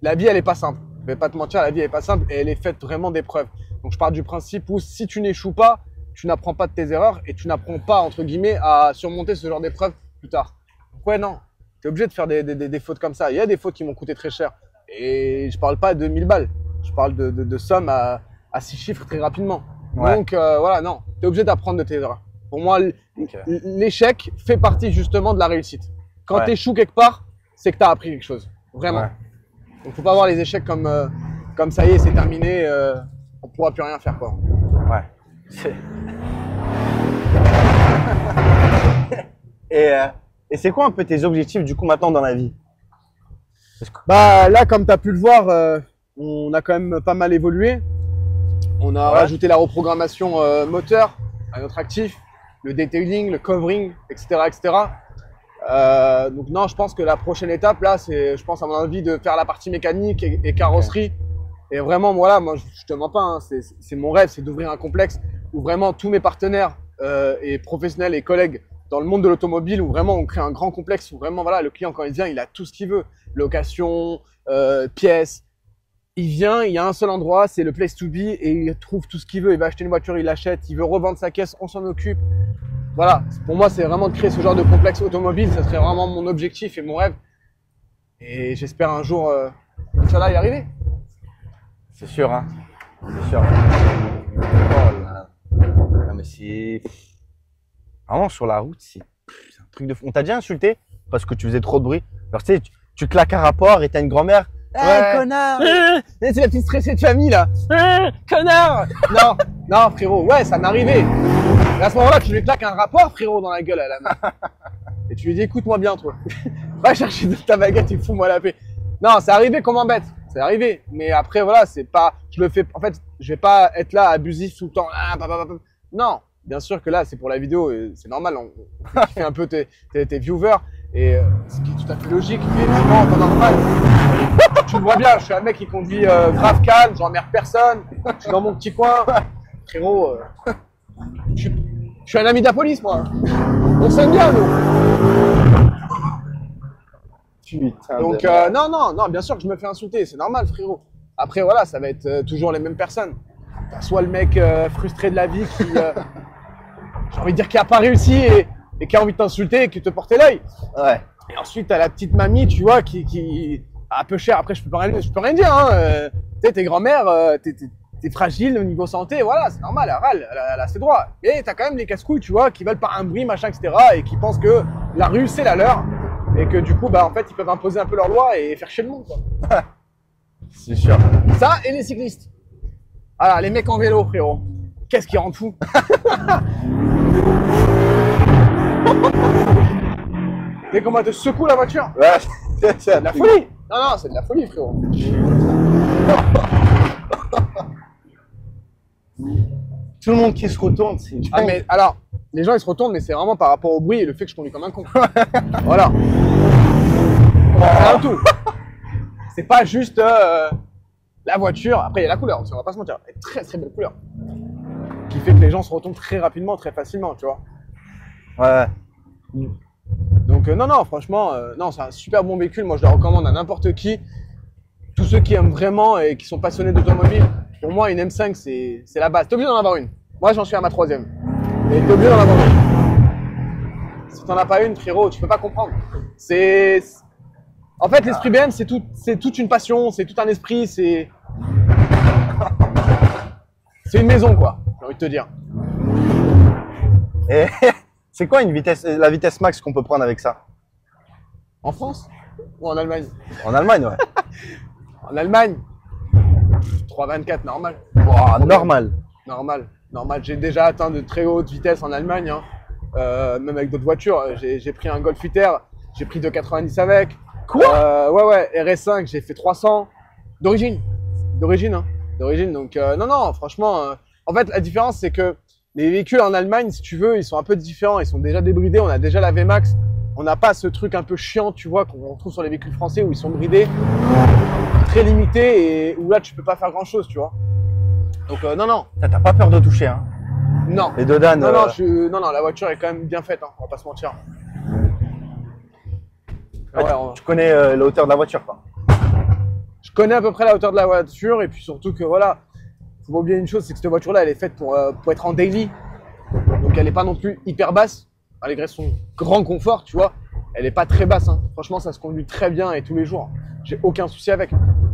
la vie, elle est pas simple. Je vais pas te mentir, la vie, elle est pas simple et elle est faite vraiment d'épreuves. Donc je pars du principe où si tu n'échoues pas, tu n'apprends pas de tes erreurs et tu n'apprends pas, entre guillemets, à surmonter ce genre d'épreuves plus tard. Donc ouais, non, tu es obligé de faire des fautes comme ça. Il y a des fautes qui m'ont coûté très cher. Et je parle pas de 1000 balles. Je parle de sommes à 6 chiffres très rapidement. Ouais. Donc voilà, non, tu es obligé d'apprendre de tes erreurs. Pour moi, l'échec fait partie justement de la réussite. Quand tu échoues quelque part, c'est que tu as appris quelque chose. Vraiment. Ouais. Donc faut pas voir les échecs comme ça y est, c'est terminé, on pourra plus rien faire, quoi. Ouais. Et c'est quoi un peu tes objectifs du coup maintenant dans la vie? Bah là, comme tu as pu le voir, on a quand même pas mal évolué. On a rajouté la reprogrammation moteur à notre actif, le detailing, le covering, etc., etc. Donc non, je pense que la prochaine étape là, c'est, je pense à mon avis, de faire la partie mécanique et carrosserie. Okay. Et vraiment, voilà, moi je te mens pas, hein, c'est mon rêve, c'est d'ouvrir un complexe où vraiment tous mes partenaires et professionnels et collègues dans le monde de l'automobile, où vraiment on crée un grand complexe où vraiment voilà, le client quand il vient, il a tout ce qu'il veut, location, pièces. Il vient, il y a un seul endroit, c'est le place to be et il trouve tout ce qu'il veut. Il va acheter une voiture, il l'achète, il veut revendre sa caisse, on s'en occupe. Voilà, pour moi, c'est vraiment de créer ce genre de complexe automobile. Ça serait vraiment mon objectif et mon rêve. Et j'espère un jour, Inch'Allah, y arriver. C'est sûr, hein. C'est sûr. Oh là. Non, mais c'est. Vraiment, sur la route, c'est un truc de fou. On t'a déjà insulté parce que tu faisais trop de bruit. Alors, tu sais, tu claques un rapport et t'as une grand-mère. Ouais. Connard! C'est la petite stressée de famille, là. Connard! Non, non, frérot, ouais, ça m'arrivait. Et à ce moment-là, tu lui claques un rapport, frérot, dans la gueule à la main. Et tu lui dis, écoute-moi bien, toi. Va chercher ta baguette et fous-moi la paix. Non, c'est arrivé qu'on m'embête. C'est arrivé. Mais après, voilà, c'est pas, je le fais, en fait, je vais pas être là abusif tout le temps. Non. Bien sûr que là, c'est pour la vidéo, c'est normal. On fait un peu tes viewers. Et ce qui est tout à fait logique, et vraiment en temps normal. Tu le vois bien, je suis un mec qui conduit grave calme, j'emmerde personne, je suis dans mon petit coin. Frérot, je suis un ami de la police, moi. On s'aime bien, nous. Putain. Donc, non, bien sûr que je me fais insulter, c'est normal, frérot. Après, voilà, ça va être toujours les mêmes personnes. T'as soit le mec frustré de la vie qui, j'ai envie de dire, qui a pas réussi et qui a envie de t'insulter et qui te portait l'œil. Ouais. Et ensuite, t'as la petite mamie, tu vois, qui a un peu cher. Après, je peux rien dire, hein. Tu sais, tes grand-mères, t'es fragile au niveau santé, voilà, c'est normal, elle râle, elle a ses droits. Mais t'as quand même les casse-couilles, tu vois, qui veulent par un bruit, machin, etc. et qui pensent que la rue, c'est la leur. Et que du coup, bah, en fait, ils peuvent imposer un peu leurs lois et faire chier le monde, quoi. C'est sûr. Ça et les cyclistes. Voilà, les mecs en vélo, frérot. Qu'est-ce qui rend fou? Dès qu'on te secoue la voiture. Ouais, c'est de la folie. Non, c'est de la folie, frérot. Tout le monde qui se retourne, c'est... Ah, mais alors, les gens, ils se retournent, mais c'est vraiment par rapport au bruit et le fait que je conduis comme un con. Voilà. C'est un tout. C'est pas juste la voiture. Après, il y a la couleur aussi, on va pas se mentir. Elle est très, très belle couleur. Qui fait que les gens se retournent très rapidement, très facilement, tu vois. Ouais. Donc non, franchement, non, c'est un super bon véhicule. Moi, je le recommande à n'importe qui. Tous ceux qui aiment vraiment et qui sont passionnés d'automobile. Pour moi, une M5, c'est la base. T'es obligé d'en avoir une. Moi, j'en suis à ma 3e. Mais t'es obligé d'en avoir une. Si t'en as pas une, frérot, tu peux pas comprendre. En fait, l'esprit BM, c'est toute une passion, c'est tout un esprit, c'est une maison, quoi. J'ai envie de te dire. Et c'est quoi la vitesse max qu'on peut prendre avec ça? En France ou en Allemagne? En Allemagne, ouais. En Allemagne, 3,24, normal. Wow, normal. Normal. J'ai déjà atteint de très hautes vitesses en Allemagne, hein. Même avec d'autres voitures. J'ai pris un Golf 8R, j'ai pris 2,90 avec. Quoi? Ouais, RS5, j'ai fait 300. D'origine, hein. Donc, non, franchement. En fait, la différence, c'est que Les véhicules en Allemagne, si tu veux, ils sont un peu différents. Ils sont déjà débridés. On a déjà la VMAX. On n'a pas ce truc un peu chiant, tu vois, qu'on trouve sur les véhicules français où ils sont bridés, très limités et où là, tu peux pas faire grand chose, tu vois. Donc, non, non. T'as pas peur de toucher, hein? Non. Les Dodan. Non, non, la voiture est quand même bien faite, hein, on va pas se mentir. Ouais, tu connais la hauteur de la voiture, quoi. Je connais à peu près la hauteur de la voiture et puis surtout que voilà, faut pas oublier une chose, c'est que cette voiture-là, elle est faite pour être en daily. Donc elle est pas non plus hyper basse, malgré son grand confort, tu vois. Elle est pas très basse, hein. Franchement, ça se conduit très bien et tous les jours. J'ai aucun souci avec.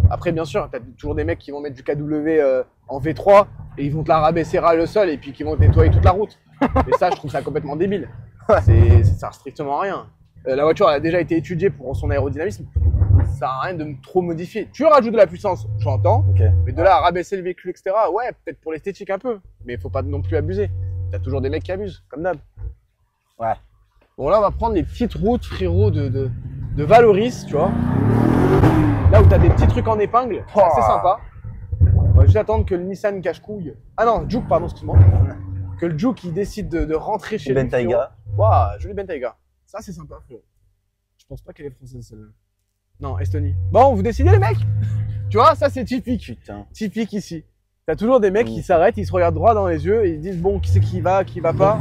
Après, bien sûr, t'as toujours des mecs qui vont mettre du KW en V3 et ils vont te la rabaisser ras le sol et puis qui vont te nettoyer toute la route. Et ça, je trouve ça complètement débile. Ça sert strictement à rien. La voiture, elle a déjà été étudiée pour son aérodynamisme. Ça sert à rien de trop modifier. Tu rajoutes de la puissance, j'entends, mais de là à rabaisser le véhicule, etc., ouais, peut-être pour l'esthétique un peu, mais il faut pas non plus abuser. T'as toujours des mecs qui abusent, comme d'hab. Ouais. Bon, là, on va prendre les petites routes, frérot, de Valoris, tu vois. Là où t'as des petits trucs en épingle, c'est assez sympa. On va juste attendre que le Nissan cache-couille. Ah non, Juke, pardon, excuse-moi. Que le Juke, il décide de rentrer chez lui. Bentayga. Waouh, joli Bentayga. Ça, c'est sympa, frérot. Je pense pas qu'elle est française, celle-là. Non, Estonie. Bon, vous décidez, les mecs? Tu vois, ça, c'est typique. Putain. Typique ici. T'as toujours des mecs qui s'arrêtent, ils se regardent droit dans les yeux et ils disent bon, qui c'est qui va pas.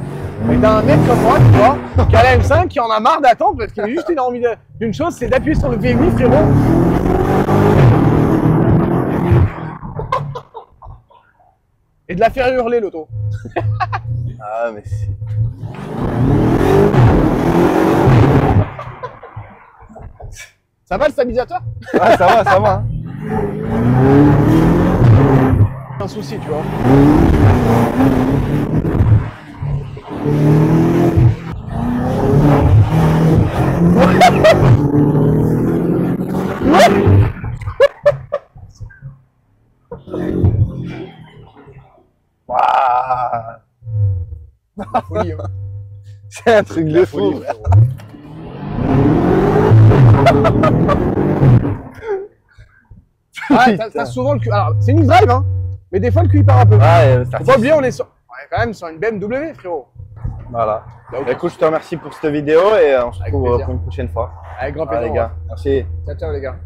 Et t'as un mec comme moi, tu vois, qui a la M5, qui en a marre d'attendre parce qu'il a juste une envie d'une chose, c'est d'appuyer sur le V8, frérot. Et de la faire hurler, l'auto. Ah, mais c'est... Ça va le stabilisateur? Ouais, ça va, ça va. Un souci, tu vois. Waouh. La folie, hein. C'est un truc de fou. Ouais, t'as souvent le cul. Alors, c'est une drive, hein. Mais des fois, le cul il part un peu. Ouais, faut pas oublier, on est quand même sur une BMW, frérot. Voilà. Bah, écoute, je te remercie pour cette vidéo et on se retrouve pour une prochaine fois. Avec grand plaisir. Les gars, merci. Ciao, ciao, les gars.